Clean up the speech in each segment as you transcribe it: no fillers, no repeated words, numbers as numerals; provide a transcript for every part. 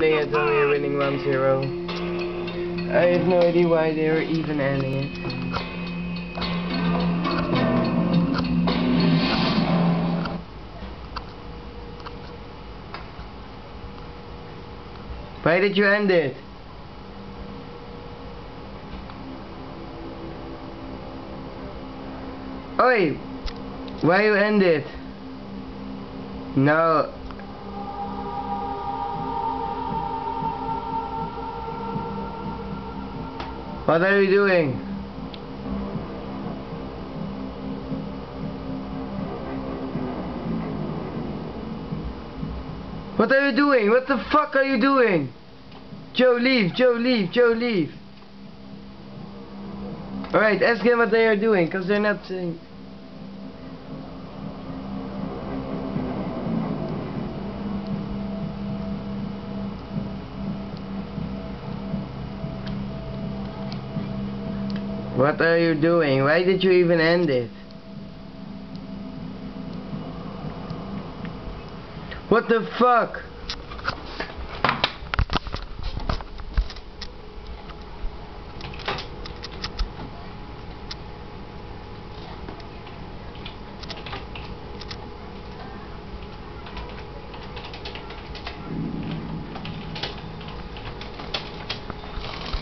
ending it when we are winning 1-0. I have no idea why they were even ending it. Why did you end it? Oi! Why you end it? No. What are you doing? What are you doing? What the fuck are you doing? Joe, leave! Joe, leave! Joe, leave! Alright, ask them what they are doing, because they're not saying... What are you doing? Why did you even end it? What the fuck?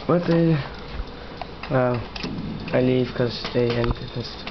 What the... Wow. I leave because they ended this.